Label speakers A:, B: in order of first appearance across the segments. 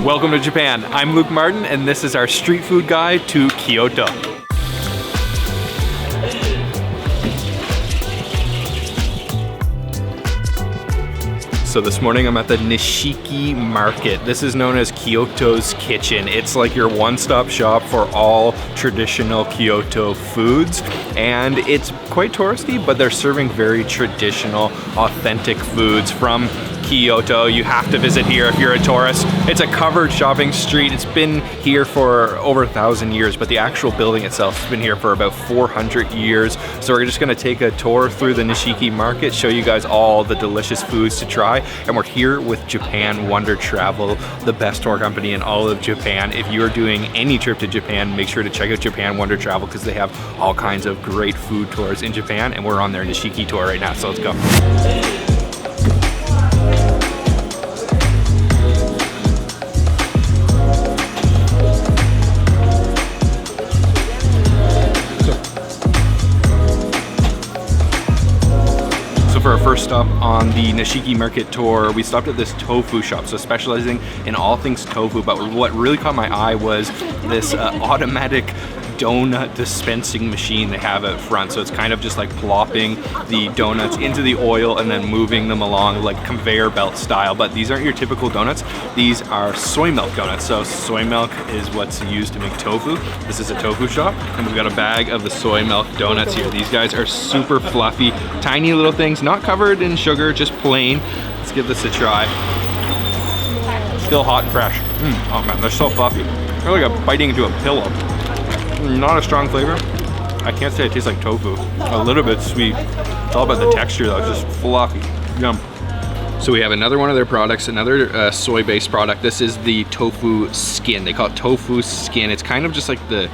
A: Welcome to Japan. I'm Luke Martin, and this is our street food guide to Kyoto. So this morning I'm at the Nishiki Market. This is known as Kyoto's Kitchen. It's like your one-stop shop for all traditional Kyoto foods. And it's quite touristy, but they're serving very traditional, authentic foods from Kyoto. You have to visit here if you're a tourist. It's a covered shopping street. It's been here for over 1,000 years, but the actual building itself has been here for about 400 years. So we're just gonna take a tour through the Nishiki Market, show you guys all the delicious foods to try. And we're here with Japan Wonder Travel, the best tour company in all of Japan. If you're doing any trip to Japan, make sure to check out Japan Wonder Travel because they have all kinds of great food tours in Japan, and we're on their Nishiki tour right now, so let's go. For our first stop on the Nishiki Market tour, we stopped at this Tofu Shop, so specializing in all things tofu, but what really caught my eye was this automatic donut dispensing machine they have out front. So it's kind of just like plopping the donuts into the oil and then moving them along like conveyor belt style. But these aren't your typical donuts. These are soy milk donuts. So soy milk is what's used to make tofu. This is a tofu shop, and we've got a bag of the soy milk donuts here. These guys are super fluffy, tiny little things, not covered in sugar, just plain. Let's give this a try. Still hot and fresh. Oh man, they're so fluffy. They're like biting into a pillow. Not a strong flavor. I can't say it tastes like tofu. A little bit sweet. It's all about the texture though, it's just fluffy. Yum. So we have another one of their products, another soy-based product. This is the tofu skin. They call it tofu skin. It's kind of just like the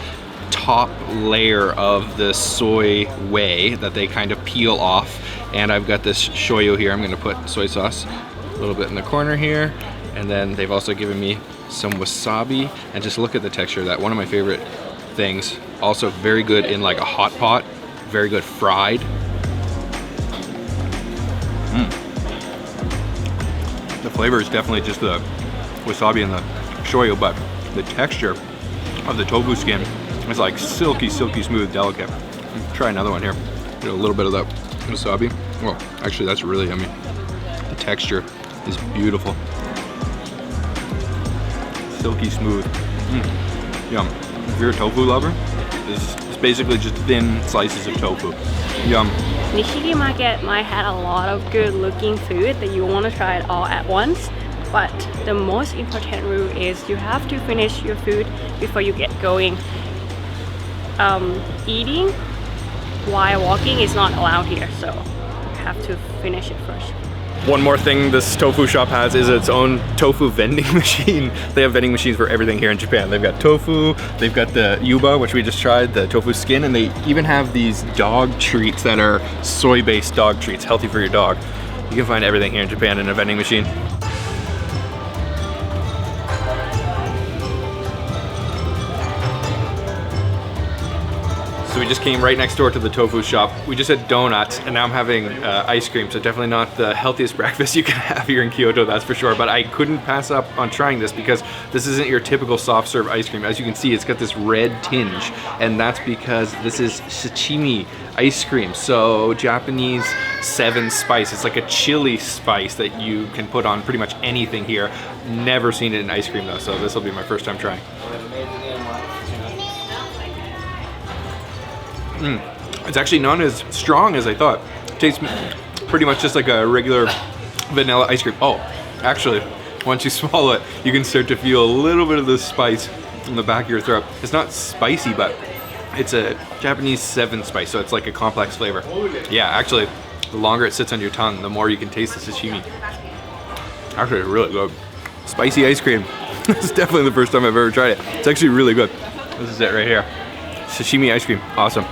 A: top layer of the soy whey that they kind of peel off. And I've got this shoyu here. I'm gonna put soy sauce a little bit in the corner here. And then they've also given me some wasabi. And just look at the texture of that. One of my favorite things. Also very good in like a hot pot, very good fried. The flavor is definitely just the wasabi and the shoyu, but the texture of the tofu skin is like silky, silky smooth, delicate. Try another one here. Get a little bit of that wasabi. Oh, actually that's really yummy. The texture is beautiful. Silky smooth. Yum. If you're a tofu lover, it's basically just thin slices of tofu. Yum.
B: Nishiki Market might have a lot of good looking food that you want to try it all at once, but the most important rule is you have to finish your food before you get going. Eating while walking is not allowed here, so you have to finish it first.
A: One more thing this tofu shop has is its own tofu vending machine. They have vending machines for everything here in Japan. They've got tofu, they've got the yuba, which we just tried, the tofu skin, and they even have these dog treats that are soy-based dog treats, healthy for your dog. You can find everything here in Japan in a vending machine. So we just came right next door to the tofu shop. We just had donuts, and now I'm having ice cream, so definitely not the healthiest breakfast you can have here in Kyoto, that's for sure. But I couldn't pass up on trying this because this isn't your typical soft serve ice cream. As you can see, it's got this red tinge, and that's because this is sashimi ice cream. So Japanese 7 spice. It's like a chili spice that you can put on pretty much anything here. Never seen it in ice cream though, so this will be my first time trying. It's actually not as strong as I thought. It tastes pretty much just like a regular vanilla ice cream. Oh, actually, once you swallow it, you can start to feel a little bit of the spice in the back of your throat. It's not spicy, but it's a Japanese 7 spice, so it's like a complex flavor. Yeah, actually, the longer it sits on your tongue, the more you can taste the sashimi. Actually, it's really good. Spicy ice cream. It's definitely the first time I've ever tried it. It's actually really good. This is it right here. Sashimi ice cream, awesome.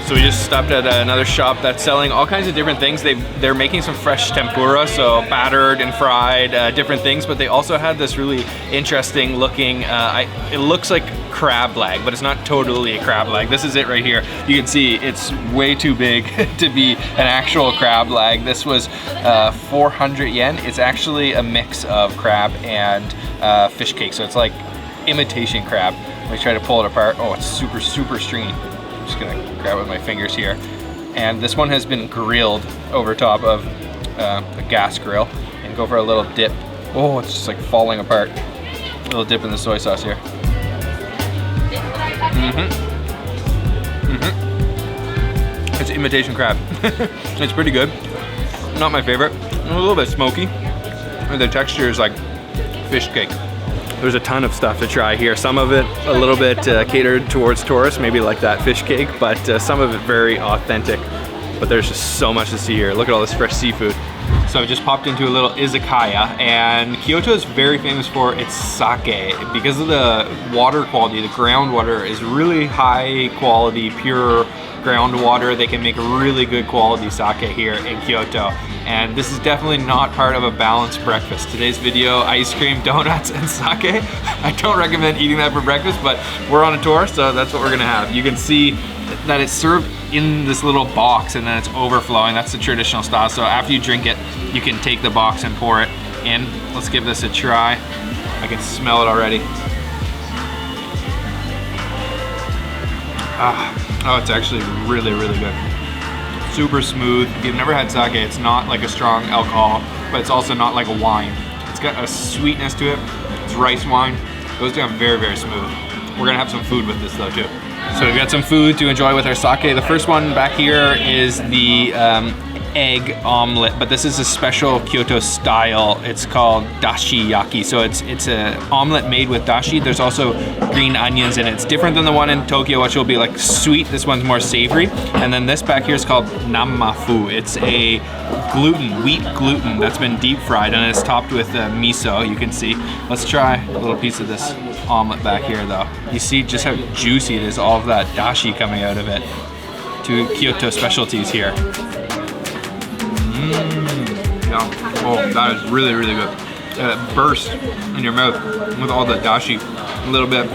A: So we just stopped at another shop that's selling all kinds of different things. They're making some fresh tempura, so battered and fried, different things, but they also had this really interesting looking, it looks like crab leg, but it's not totally a crab leg. This is it right here. You can see it's way too big to be an actual crab leg. This was 400 yen. It's actually a mix of crab and fish cake, so it's like imitation crab. Let me try to pull it apart. Oh, it's super, super stringy. I'm just gonna grab it with my fingers here. And this one has been grilled over top of a gas grill, and go for a little dip. Oh, it's just like falling apart. A little dip in the soy sauce here. It's imitation crab. It's pretty good. Not my favorite. A little bit smoky. And the texture is like fish cake. There's a ton of stuff to try here. Some of it a little bit catered towards tourists, maybe like that fish cake, but some of it very authentic. But there's just so much to see here. Look at all this fresh seafood. So I just popped into a little Izakaya, and Kyoto is very famous for its sake. Because of the water quality, the groundwater is really high quality, pure groundwater. They can make really good quality sake here in Kyoto. And this is definitely not part of a balanced breakfast. Today's video, ice cream, donuts, and sake. I don't recommend eating that for breakfast, but we're on a tour, so that's what we're gonna have. You can see that it's served in this little box and then it's overflowing. That's the traditional style. So after you drink it, you can take the box and pour it in. Let's give this a try. I can smell it already. Oh, it's actually really, really good. Super smooth. If you've never had sake, it's not like a strong alcohol, but it's also not like a wine. It's got a sweetness to it. It's rice wine. It goes down very, very smooth. We're gonna have some food with this though too. So we've got some food to enjoy with our sake. The first one back here is the egg omelet, but this is a special Kyoto style. It's called dashi yaki. So it's an omelet made with dashi. There's also green onions in it. It's different than the one in Tokyo, which will be like sweet. This one's more savory. And then this back here is called namafu. It's a wheat gluten that's been deep fried, and it's topped with miso, you can see. Let's try a little piece of this omelet back here though. You see just how juicy it is, all of that dashi coming out of it. Two Kyoto specialties here. Yeah. Oh, that is really, really good. It bursts in your mouth with all the dashi. A little bit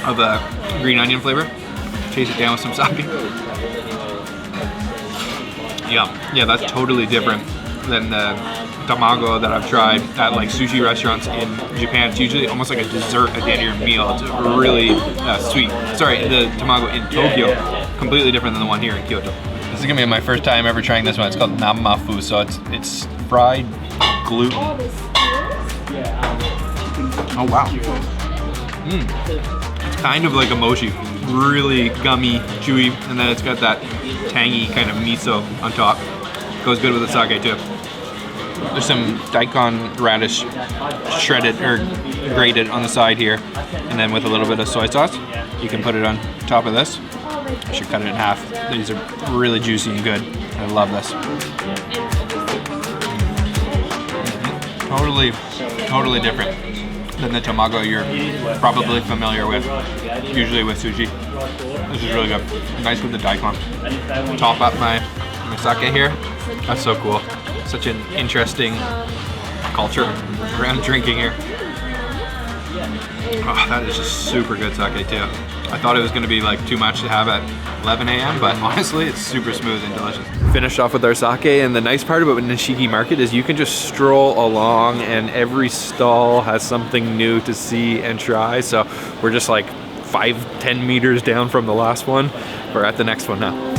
A: of a green onion flavor. Chase it down with some sake. Yeah, that's totally different than the tamago that I've tried at like sushi restaurants in Japan. It's usually almost like a dessert at the end of your meal. It's really sweet. Sorry, the tamago in Tokyo, completely different than the one here in Kyoto. This is gonna be my first time ever trying this one. It's called namafu, so it's fried gluten. Oh wow. It's kind of like a mochi. Really gummy, chewy, and then it's got that tangy kind of miso on top. Goes good with the sake too. There's some daikon radish shredded or grated on the side here, and then with a little bit of soy sauce, you can put it on top of this. I should cut it in half. These are really juicy and good. I love this. Totally different than the tamago you're probably familiar with, usually with sushi. This is really good. Nice with the daikon. Top up my sake here. That's so cool. Such an interesting culture around drinking here. Oh, that is just super good sake too. I thought it was gonna be like too much to have at 11 a.m., but honestly, it's super smooth and delicious. Finished off with our sake, and the nice part about Nishiki Market is you can just stroll along and every stall has something new to see and try. So we're just like 5-10 meters down from the last one. We're at the next one now.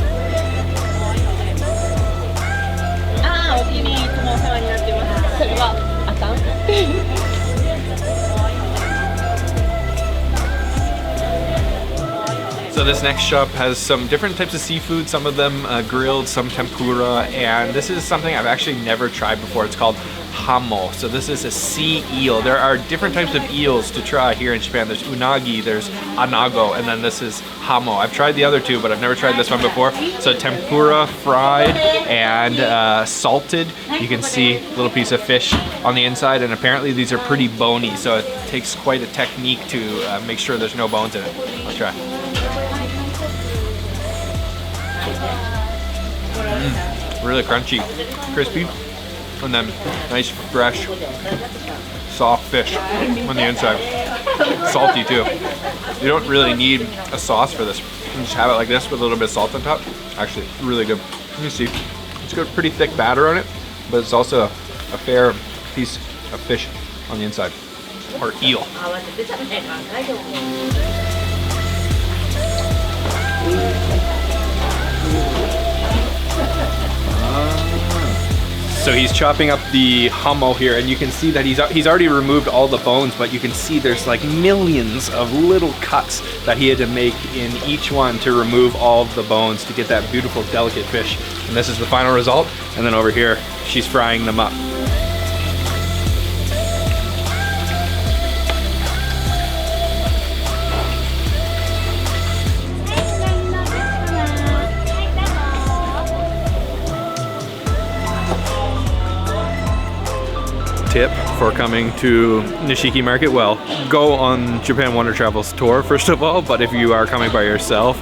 A: So this next shop has some different types of seafood, some of them grilled, some tempura, and this is something I've actually never tried before. It's called hamo. So this is a sea eel. There are different types of eels to try here in Japan. There's unagi, there's anago, and then this is hamo. I've tried the other two, but I've never tried this one before. So tempura, fried, and salted. You can see a little piece of fish on the inside, and apparently these are pretty bony, so it takes quite a technique to make sure there's no bones in it. Let's try. Really crunchy, crispy, and then nice, fresh, soft fish on the inside. Salty too. You don't really need a sauce for this. You can just have it like this with a little bit of salt on top. Actually, really good. Let me see. It's got a pretty thick batter on it, but it's also a fair piece of fish on the inside, or eel. So he's chopping up the hamo here, and you can see that he's already removed all the bones, but you can see there's like millions of little cuts that he had to make in each one to remove all of the bones to get that beautiful, delicate fish. And this is the final result. And then over here, she's frying them up. Tip for coming to Nishiki Market, well, go on Japan Wonder Travels tour first of all, but if you are coming by yourself,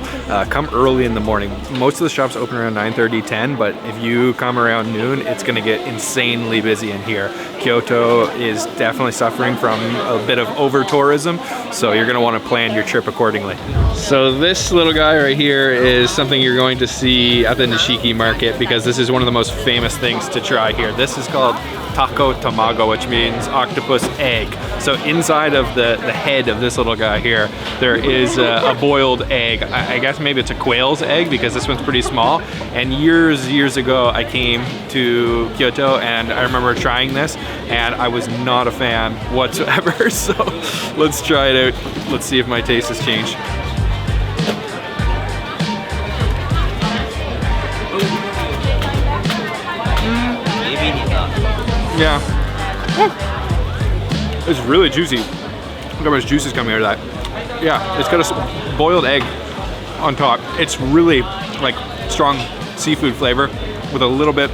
A: come early in the morning. Most of the shops open around 9:30, 10, but if you come around noon, it's going to get insanely busy in here. Kyoto is definitely suffering from a bit of over tourism, so you're going to want to plan your trip accordingly. So this little guy right here is something you're going to see at the Nishiki Market, because this is one of the most famous things to try here. This is called Tako Tamago, which means octopus egg. So inside of the head of this little guy here, there is a boiled egg. I guess maybe it's a quail's egg, because this one's pretty small. And years ago, I came to Kyoto and I remember trying this, and I was not a fan whatsoever. So let's try it out. Let's see if my taste has changed. Yeah. It's really juicy. Look how much juice is coming out of that. Yeah, it's got a boiled egg on top. It's really like strong seafood flavor with a little bit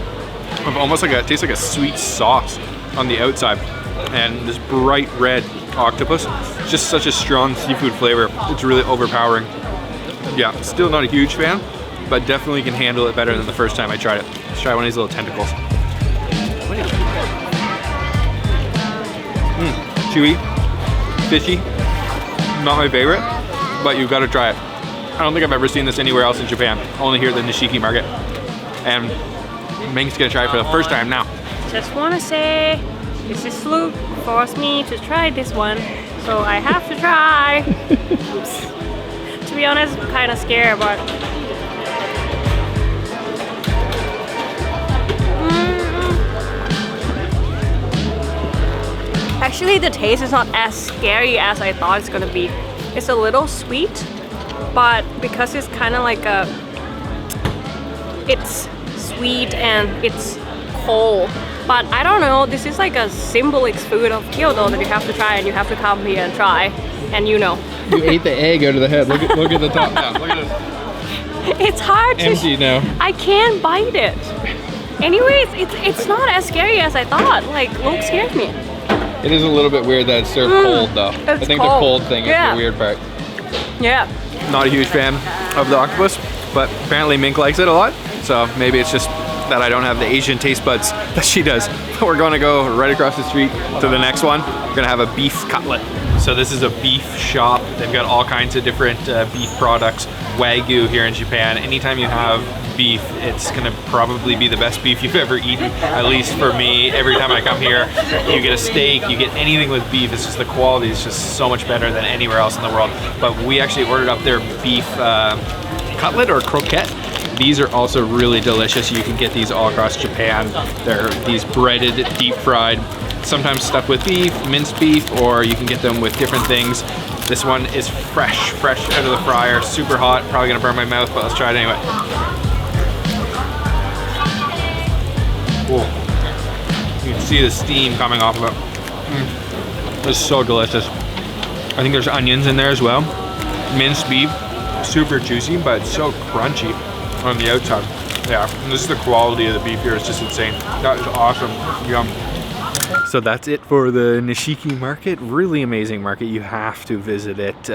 A: of almost like it tastes like a sweet sauce on the outside. And this bright red octopus, just such a strong seafood flavor. It's really overpowering. Yeah, still not a huge fan, but definitely can handle it better than the first time I tried it. Let's try one of these little tentacles. Chewy, fishy, not my favorite, but you've got to try it. I don't think I've ever seen this anywhere else in Japan, only here at the Nishiki Market. And Ming's gonna try it for the first time now.
B: Just want to say, Mrs. Luke forced me to try this one, so I have to try. To be honest, I'm kind of scared, but actually, the taste is not as scary as I thought it's gonna be. It's a little sweet, but because it's kind of like it's sweet and it's cold. But I don't know, this is like a symbolic food of Kyoto that you have to try, and you have to come here and try, and you know.
A: You ate the egg out of the head. Look at the top now. Look at this.
B: It's hard to...
A: Empty now.
B: I can't bite it. Anyways, it's not as scary as I thought. Like, Luke scared me.
A: It is a little bit weird that it's served cold though. I think
B: cold.
A: the cold thing is the weird part.
B: Yeah.
A: Not a huge fan of the octopus, but apparently Mink likes it a lot. So maybe it's just that I don't have the Asian taste buds that she does. But we're gonna go right across the street to the next one. We're gonna have a beef cutlet. So this is a beef shop. They've got all kinds of different beef products. Wagyu here in Japan. Anytime you have beef, it's gonna probably be the best beef you've ever eaten. At least for me, every time I come here, you get a steak, you get anything with beef. It's just the quality is just so much better than anywhere else in the world. But we actually ordered up their beef cutlet or croquette. These are also really delicious. You can get these all across Japan. They're these breaded, deep fried, sometimes stuffed with beef, minced beef, or you can get them with different things. This one is fresh out of the fryer, super hot. Probably gonna burn my mouth, but let's try it anyway. Cool. You can see the steam coming off of it. This is so delicious. I think there's onions in there as well. Minced beef, super juicy, but it's so crunchy on the outside. Yeah, and this is the quality of the beef here. It's just insane. That is awesome. Yum. So that's it for the Nishiki Market. Really amazing market. You have to visit it.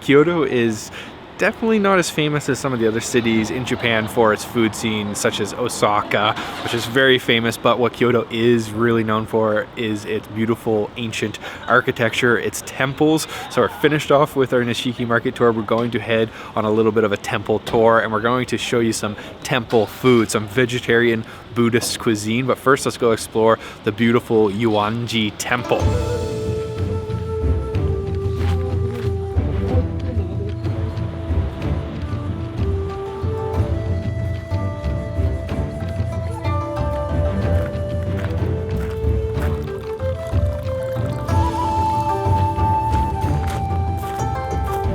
A: Kyoto is definitely not as famous as some of the other cities in Japan for its food scene, such as Osaka, which is very famous. But what Kyoto is really known for is its beautiful ancient architecture, its temples. So we're finished off with our Nishiki Market tour. We're going to head on a little bit of a temple tour, and we're going to show you some temple food, some vegetarian Buddhist cuisine. But first, let's go explore the beautiful Ryoan-ji Temple.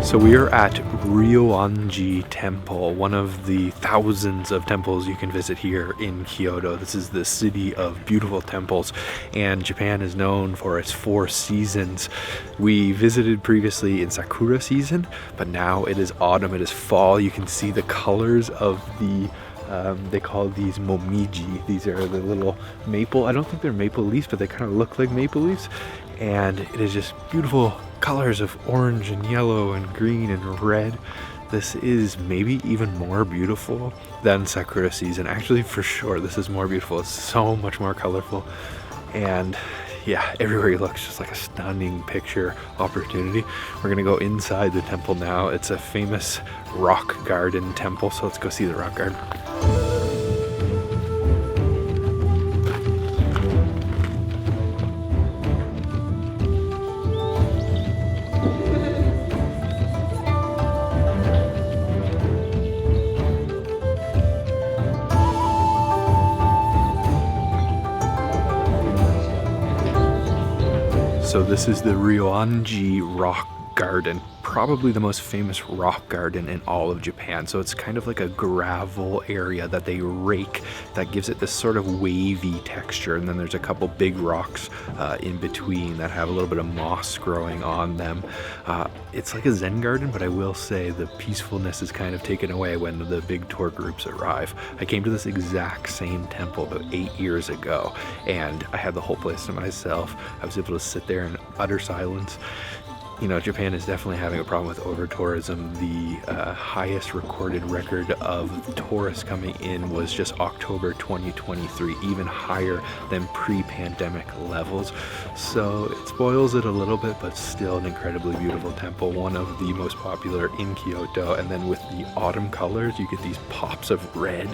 A: So we are at Ryoan-ji Temple, one of the thousands of temples you can visit here in Kyoto. This is the city of beautiful temples, and Japan is known for its 4 seasons. We visited previously in Sakura season, but now it is autumn, it is fall. You can see the colors of the they call these momiji. These are the little maple, I don't think they're maple leaves, but they kind of look like maple leaves. And it is just beautiful colors of orange and yellow and green and red. This is maybe even more beautiful than Sakura season. Actually, for sure, this is more beautiful. It's so much more colorful. And yeah, everywhere you look, it's just like a stunning picture opportunity. We're gonna go inside the temple now. It's a famous rock garden temple, so let's go see the rock garden. So this is the Ryoan-ji Rock Garden, probably the most famous rock garden in all of Japan. So it's kind of like a gravel area that they rake that gives it this sort of wavy texture, and then there's a couple big rocks in between that have a little bit of moss growing on them. It's like a Zen garden, but I will say the peacefulness is kind of taken away when the big tour groups arrive. I came to this exact same temple about 8 years ago, and I had the whole place to myself. I was able to sit there in utter silence. You know, Japan is definitely having a problem with over-tourism. The highest recorded record of tourists coming in was just October 2023, even higher than pre-pandemic levels. So it spoils it a little bit, but still an incredibly beautiful temple, one of the most popular in Kyoto. And then with the autumn colors, you get these pops of red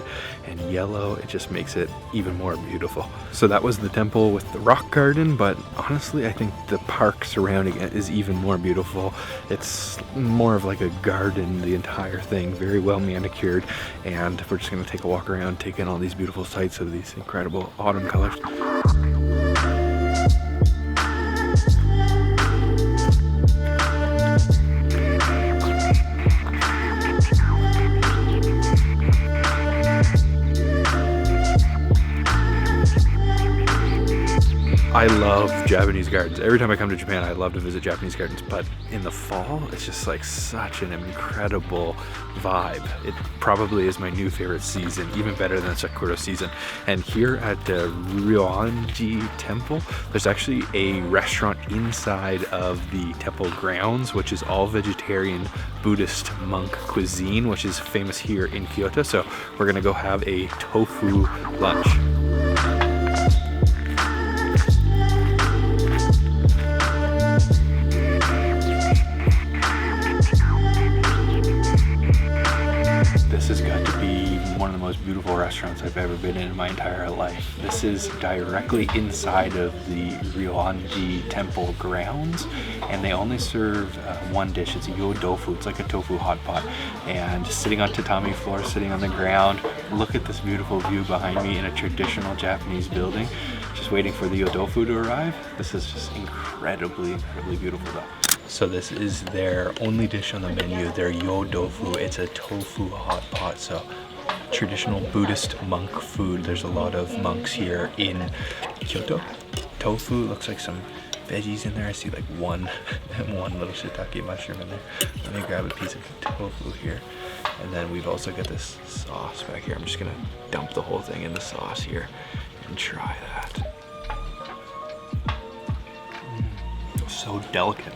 A: and yellow. It just makes it even more beautiful. So that was the temple with the rock garden, but honestly, I think the park surrounding it is even more beautiful. It's more of like a garden, the entire thing, very well manicured, and we're just going to take a walk around, take in all these beautiful sights of these incredible autumn colors. I love Japanese gardens. Every time I come to Japan, I love to visit Japanese gardens, but in the fall, it's just like such an incredible vibe. It probably is my new favorite season, even better than Sakura season. And here at the Ryoan-ji Temple, there's actually a restaurant inside of the temple grounds, which is all vegetarian Buddhist monk cuisine, which is famous here in Kyoto. So we're gonna go have a tofu lunch. This has got to be one of the most beautiful restaurants I've ever been in my entire life. This is directly inside of the Ryoan-ji Temple grounds, and they only serve one dish. It's yo-tofu. It's like a tofu hot pot, and sitting on tatami floor, sitting on the ground. Look at this beautiful view behind me in a traditional Japanese building, just waiting for the yo-tofu to arrive. This is just incredibly beautiful though. So this is their only dish on the menu, their yo-tofu. It's a tofu hot pot, so traditional Buddhist monk food. There's a lot of monks here in Kyoto. Tofu, looks like some veggies in there. I see like one little shiitake mushroom in there. Let me grab a piece of tofu here. And then we've also got this sauce back here. I'm just gonna dump the whole thing in the sauce here and try that. So delicate.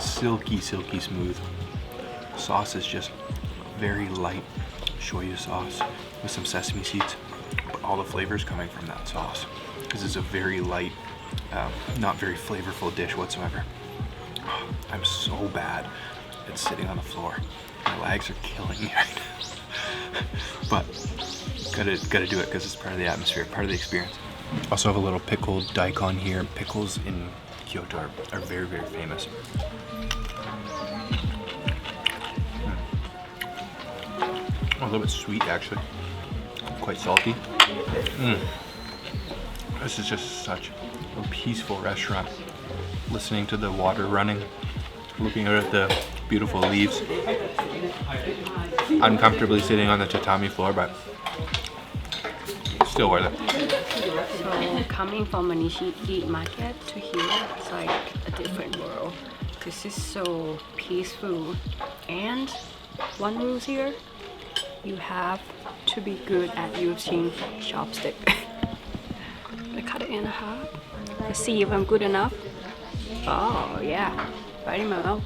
A: Silky smooth. Sauce is just very light shoyu sauce with some sesame seeds, but all the flavors coming from that sauce because it's a very light, not very flavorful dish whatsoever. Oh, I'm so bad at sitting on the floor. My legs are killing me right now. But gotta do it because it's part of the atmosphere, part of the experience. Also have a little pickled daikon here. Pickles in Kyoto are very, very famous. A little bit sweet actually, quite salty. This is just such a peaceful restaurant. Listening to the water running, looking out at the beautiful leaves. Uncomfortably sitting on the tatami floor, but still worth it.
B: So coming from a Nishiki Market to here, it's like a different world. This is so peaceful. And one rule here, you have to be good at using chopstick. I cut it in half. Let's see if I'm good enough. Oh yeah, right in my mouth.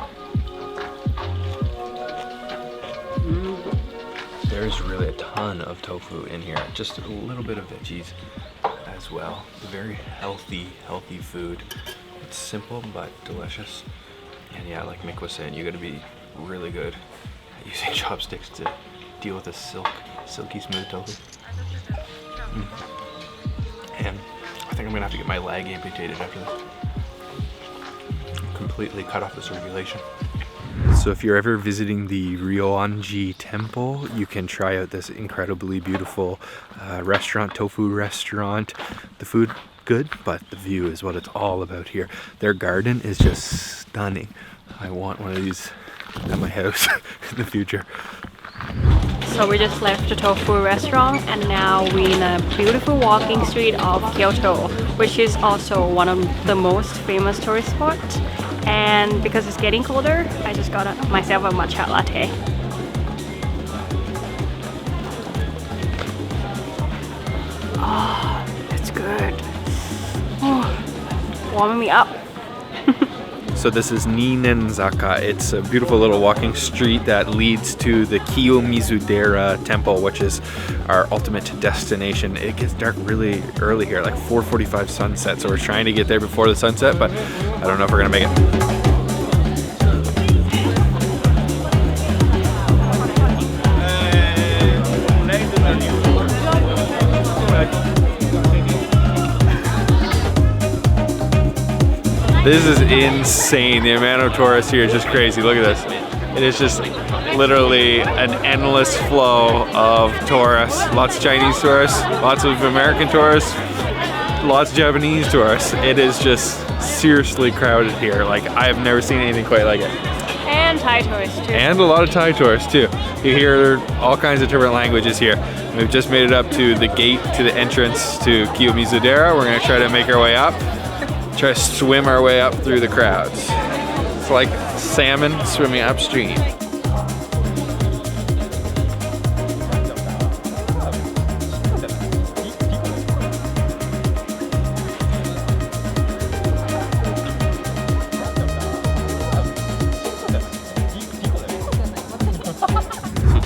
A: There's really a ton of tofu in here. Just a little bit of veggies as well. Very healthy food. It's simple but delicious. And yeah, like Mick was saying, you gotta be really good at using chopsticks to deal with this silky smooth tofu. And I think I'm gonna have to get my leg amputated after this. Completely cut off the circulation. So if you're ever visiting the Ryoan-ji Temple, you can try out this incredibly beautiful restaurant, Tofu Restaurant. The food good, but the view is what it's all about here. Their garden is just stunning. I want one of these at my house in the future.
B: So we just left the Tofu Restaurant and now we're in a beautiful walking street of Kyoto, which is also one of the most famous tourist spots. And because it's getting colder, I just got myself a matcha latte. Oh, that's good. Oh, warming me up.
A: So this is Ninenzaka. It's a beautiful little walking street that leads to the Kiyomizudera Temple, which is our ultimate destination. It gets dark really early here, like 4:45 sunset. So we're trying to get there before the sunset, but I don't know if we're gonna make it. This is insane. The amount of tourists here is just crazy. Look at this. It is just literally an endless flow of tourists. Lots of Chinese tourists, lots of American tourists, lots of Japanese tourists. It is just seriously crowded here. Like, I have never seen anything quite like it.
B: And Thai tourists too.
A: And a lot of Thai tourists too. You hear all kinds of different languages here. We've just made it up to the gate, to the entrance to Kiyomizudera. We're gonna try to make our way up. Try to swim our way up through the crowds. It's like salmon swimming upstream.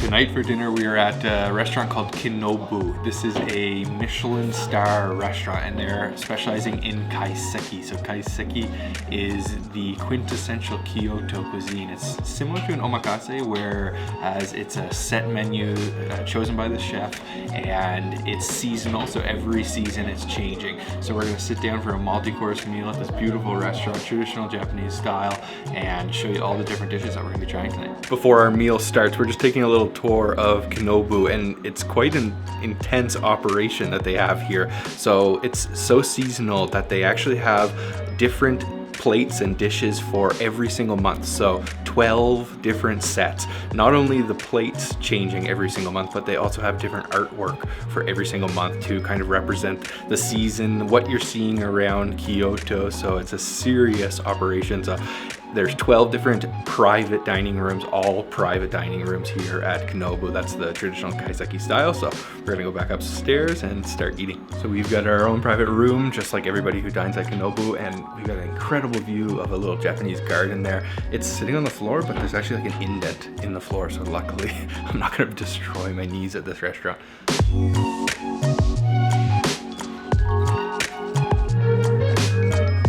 A: Tonight for dinner we are at a restaurant called Kinobu. This is a Michelin star restaurant and they're specializing in Kaiseki. So Kaiseki is the quintessential Kyoto cuisine. It's similar to an omakase whereas it's a set menu chosen by the chef and it's seasonal, so every season it's changing. So we're gonna sit down for a multi-course meal at this beautiful restaurant, traditional Japanese style, and show you all the different dishes that we're gonna be trying tonight. Before our meal starts, we're just taking a little tour of Kinobu and it's quite an intense operation that they have here. So it's so seasonal that they actually have different plates and dishes for every single month. So 12 different sets. Not only the plates changing every single month, but they also have different artwork for every single month to kind of represent the season, what you're seeing around Kyoto. So it's a serious operation. So There's 12 different private dining rooms, all private dining rooms here at Kinobu. That's the traditional Kaiseki style. So we're gonna go back upstairs and start eating. So we've got our own private room, just like everybody who dines at Kinobu, and we've got an incredible view of a little Japanese garden there. It's sitting on the floor, but there's actually like an indent in the floor. So luckily, I'm not gonna destroy my knees at this restaurant.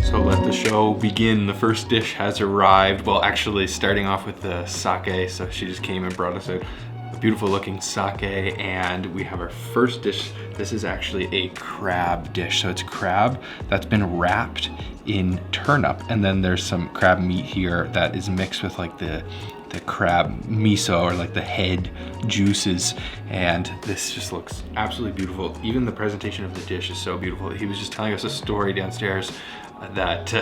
A: So let the show begin. The first dish has arrived. Well, actually starting off with the sake. So she just came and brought us out a beautiful looking sake, and we have our first dish. This is actually a crab dish. So it's crab that's been wrapped in turnip, and then there's some crab meat here that is mixed with like the crab miso, or like the head juices, and this just looks absolutely beautiful. Even the presentation of the dish is so beautiful. He was just telling us a story downstairs that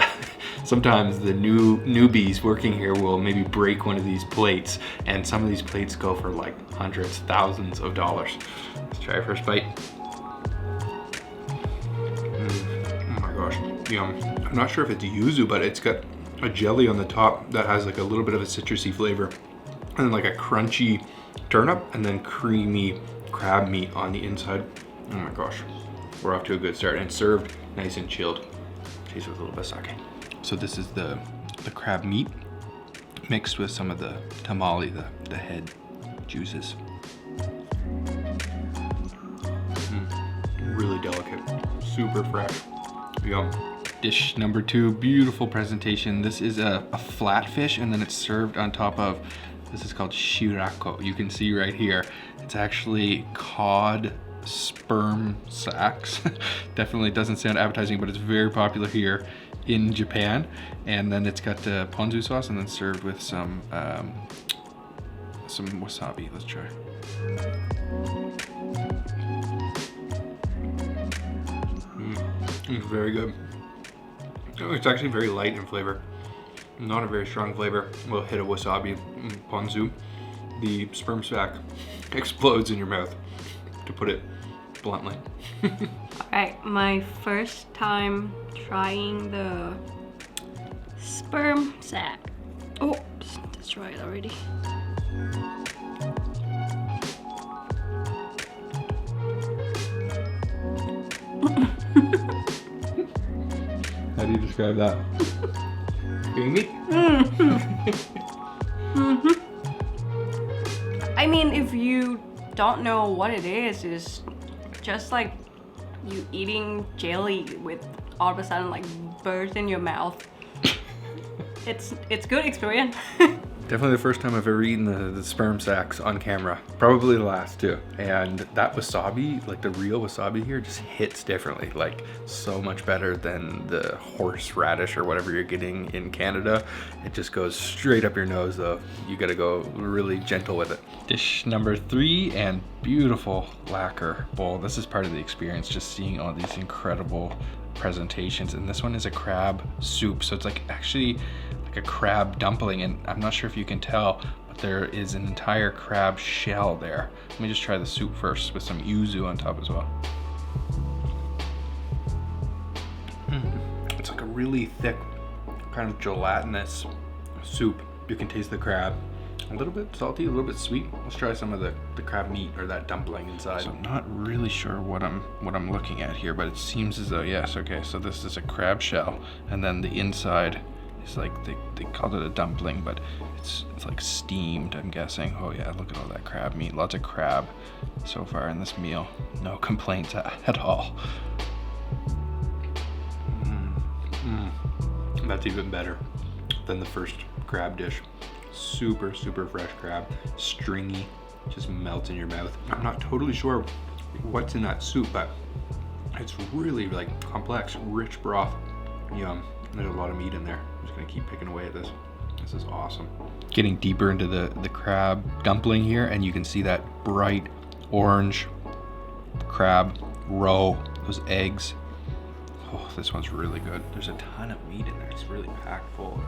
A: sometimes the newbies working here will maybe break one of these plates, and some of these plates go for like hundreds, thousands of dollars. Let's try our first bite. Oh my gosh, yum. I'm not sure if it's yuzu, but it's got a jelly on the top that has like a little bit of a citrusy flavor, and then like a crunchy turnip, and then creamy crab meat on the inside. Oh my gosh, we're off to a good start, and served nice and chilled. Taste with a little bit of sake. So this is the crab meat mixed with some of the tamale, the head juices. Really delicate, super fresh, yum. Dish number 2, beautiful presentation. This is a flatfish, and then it's served on top of, this is called shirako. You can see right here, it's actually cod sperm sacs. Definitely doesn't sound appetizing, but it's very popular here in Japan. And then it's got the ponzu sauce, and then served with some wasabi. Let's try. It's very good. It's actually very light in flavor, not a very strong flavor. We'll hit a wasabi ponzu. The sperm sac explodes in your mouth, to put it bluntly.
B: Alright, my first time trying the sperm sac. Oh, destroyed already.
A: How do you describe that? Creamy?
B: I mean, if you don't know what it is, it's just like you eating jelly with all of a sudden like birds in your mouth. It's good experience.
A: Definitely the first time I've ever eaten the sperm sacs on camera. Probably the last too. And that wasabi, like the real wasabi here, just hits differently. Like so much better than the horseradish or whatever you're getting in Canada. It just goes straight up your nose though. You gotta go really gentle with it. Dish number 3, and beautiful lacquer bowl. This is part of the experience, just seeing all these incredible presentations. And this one is a crab soup. So it's like actually a crab dumpling, and I'm not sure if you can tell, but there is an entire crab shell there. Let me just try the soup first with some yuzu on top as well. It's like a really thick, kind of gelatinous soup. You can taste the crab. A little bit salty, a little bit sweet. Let's try some of the crab meat or that dumpling inside. So I'm not really sure what I'm looking at here, but it seems as though, yes, okay, so this is a crab shell, and then the inside, it's like they called it a dumpling, but it's like steamed, I'm guessing. Oh yeah, look at all that crab meat. Lots of crab so far in this meal. No complaints at all. That's even better than the first crab dish. Super, super fresh crab, stringy, just melts in your mouth. I'm not totally sure what's in that soup, but it's really like complex, rich broth. Yum. There's a lot of meat in there. I'm just gonna keep picking away at this. This is awesome. Getting deeper into the crab dumpling here, and you can see that bright orange crab roe, those eggs. Oh, this one's really good. There's a ton of meat in there. It's really packed full.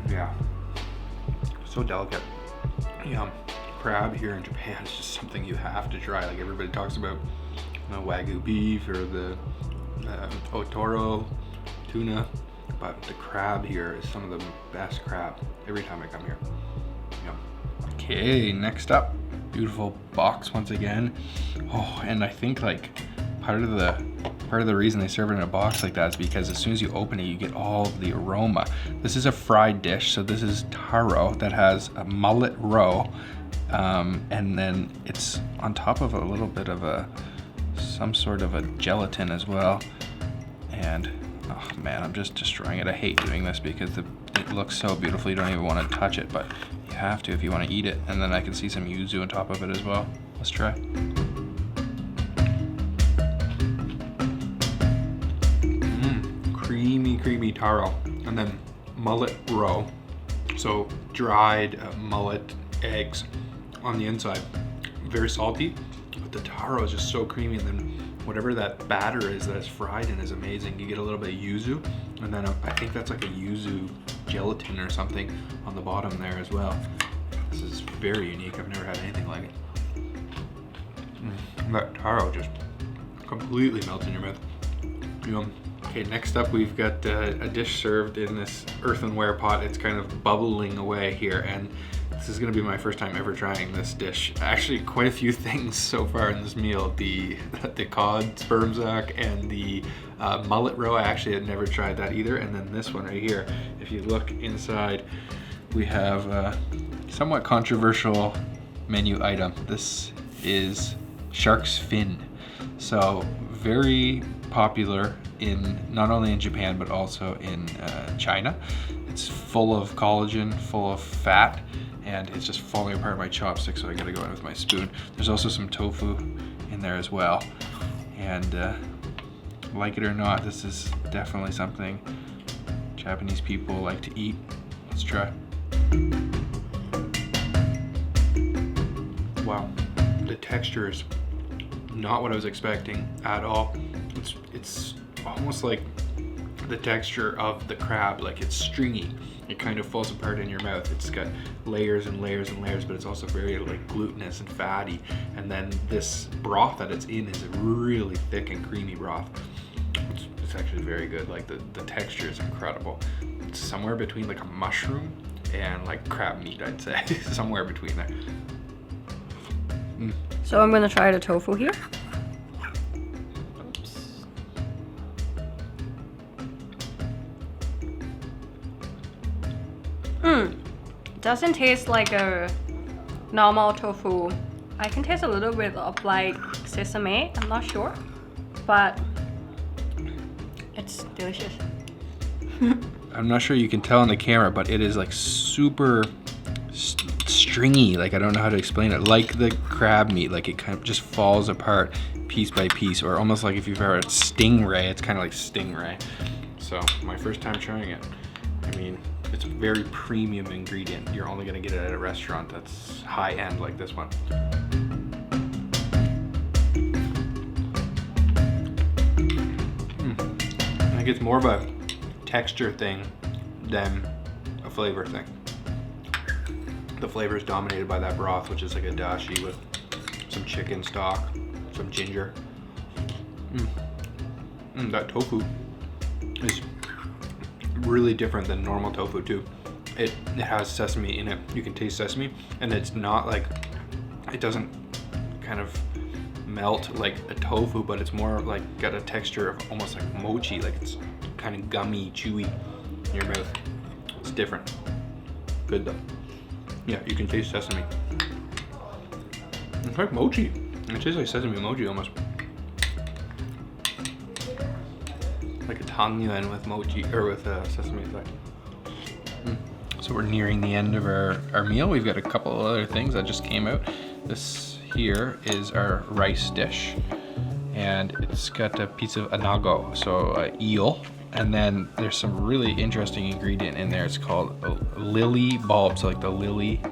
A: Yeah, so delicate. Yum. Crab here in Japan is just something you have to try. Like everybody talks about Wagyu beef or the otoro tuna. but the crab here is some of the best crab every time I come here. Yum. Okay, next up, beautiful box once again. Oh, and I think like part of the reason they serve it in a box like that is because as soon as you open it, you get all of the aroma. This is a fried dish, so this is taro that has a mullet roe, and then it's on top of a little bit of some sort of a gelatin as well. And oh man, I'm just destroying it. I hate doing this because it looks so beautiful. You don't even want to touch it, but you have to if you want to eat it. And then I can see some yuzu on top of it as well. Let's try. Creamy taro, and then mullet roe, so dried mullet eggs on the inside, very salty, but the taro is just so creamy, and then whatever that batter is that it's fried in is amazing. You get a little bit of yuzu, and then I think that's like a yuzu gelatin or something on the bottom there as well. This is very unique. I've never had anything like it. That taro just completely melts in your mouth. Yum. Okay, next up we've got a dish served in this earthenware pot. It's kind of bubbling away here, and this is gonna be my first time ever trying this dish. Actually, quite a few things so far in this meal. The cod sperm sack and the mullet roe, I actually had never tried that either. And then this one right here, if you look inside, we have a somewhat controversial menu item. This is shark's fin. So very popular in not only in Japan but also in China. It's full of collagen, full of fat, and it's just falling apart my chopstick, so I gotta go in with my spoon. There's also some tofu in there as well, and like it or not, this is definitely something Japanese people like to eat. Let's try. Wow, the texture is not what I was expecting at all. It's almost like the texture of the crab, like it's stringy. It kind of falls apart in your mouth. It's got layers and layers and layers, but it's also very like glutinous and fatty. And then this broth that it's in is a really thick and creamy broth. It's actually very good. Like the texture is incredible. It's somewhere between like a mushroom and like crab meat, I'd say. Somewhere between there.
B: So I'm gonna try the tofu here. Doesn't taste like a normal tofu. I can taste a little bit of like sesame, I'm not sure, but it's delicious.
A: I'm not sure you can tell on the camera, but it is like super stringy. Like I don't know how to explain it. Like the crab meat, like it kind of just falls apart piece by piece, or almost like if you've ever had stingray, it's kind of like stingray. So my first time trying it. I mean, it's a very premium ingredient. You're only gonna get it at a restaurant that's high end like this one. I think it's more of a texture thing than a flavor thing. The flavor is dominated by that broth, which is like a dashi with some chicken stock, some ginger. That tofu is really different than normal tofu too. It has sesame in it. You can taste sesame, and it's not like, it doesn't kind of melt like a tofu, but it's more like got a texture of almost like mochi, like it's kind of gummy, chewy in your mouth. It's different. Good though. Yeah, you can taste sesame. It's like mochi. It tastes like sesame mochi almost. Like a tangyuan with mochi, or with sesame inside. So we're nearing the end of our meal. We've got a couple of other things that just came out. This here is our rice dish, and it's got a piece of anago, so eel, and then there's some really interesting ingredient in there. It's called lily bulbs, so like the lily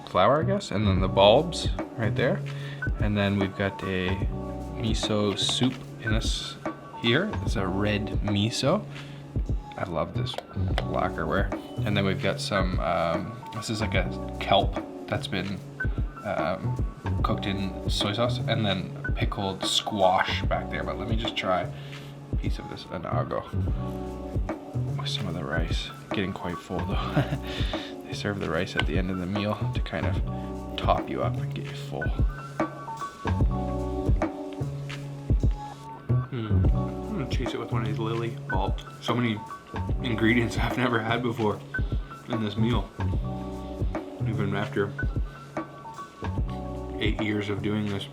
A: flower, I guess, and then the bulbs right there. And then we've got a miso soup in this here. It's a red miso. I love this lacquerware. And then we've got some, this is like a kelp that's been cooked in soy sauce, and then pickled squash back there. But let me just try
C: piece of this anago with some of the rice. Getting quite full though. They serve the rice at the end of the meal to kind of top you up and get you full.
A: I'm gonna chase it with one of these lily malt. So many ingredients I've never had before in this meal. Even after 8 years of doing this,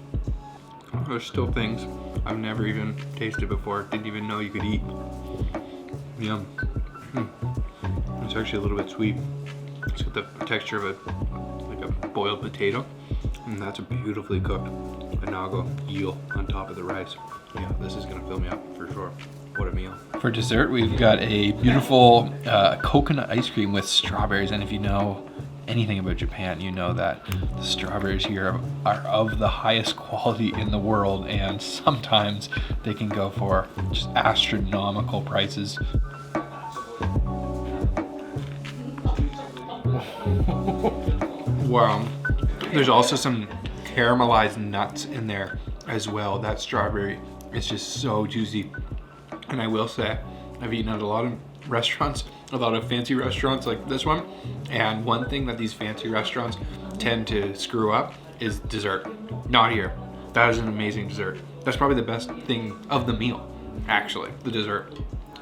A: there's still things I've never even tasted before, didn't even know you could eat. Yum. It's actually a little bit sweet. It's got the texture of like a boiled potato, and that's a beautifully cooked anago eel on top of the rice. Yeah, this is gonna fill me up for sure. What a meal.
C: For dessert, we've got a beautiful coconut ice cream with strawberries, and if you know anything about Japan, you know that the strawberries here are of the highest quality in the world, and sometimes they can go for just astronomical prices.
A: Wow. There's also some caramelized nuts in there as well. That strawberry is just so juicy. And I will say, I've eaten at a lot of restaurants, a lot of fancy restaurants like this one, and one thing that these fancy restaurants tend to screw up is dessert. Not here. That is an amazing dessert. That's probably the best thing of the meal, actually, the dessert.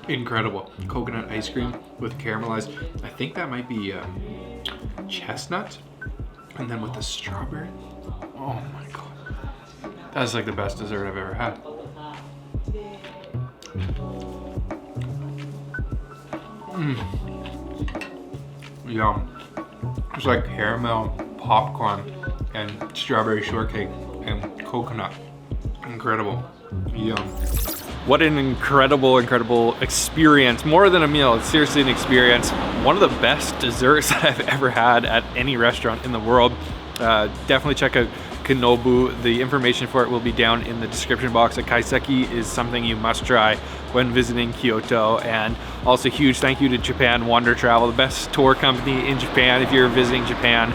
A: Incredible. Coconut ice cream with caramelized, I think that might be chestnut, and then with the strawberry. Oh my god. That's like the best dessert I've ever had. Yum. It's like caramel popcorn and strawberry shortcake and coconut. Incredible. Yum. What an incredible experience. More than a meal, it's seriously an experience. One of the best desserts that I've ever had at any restaurant in the world. Definitely check out Kinobu. The information for it will be down in the description box. A kaiseki is something you must try when visiting Kyoto. And also huge thank you to Japan Wander Travel, the best tour company in Japan. If you're visiting Japan,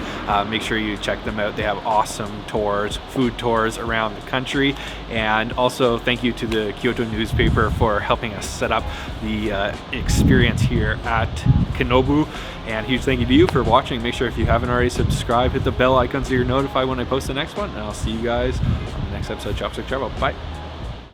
A: make sure you check them out. They have awesome tours, food tours around the country. And also thank you to the Kyoto newspaper for helping us set up the experience here at Kinobu. And huge thank you to you for watching. Make sure if you haven't already subscribed, hit the bell icon so you're notified when I post the next one. And I'll see you guys on the next episode of Chopstick Travel. Bye.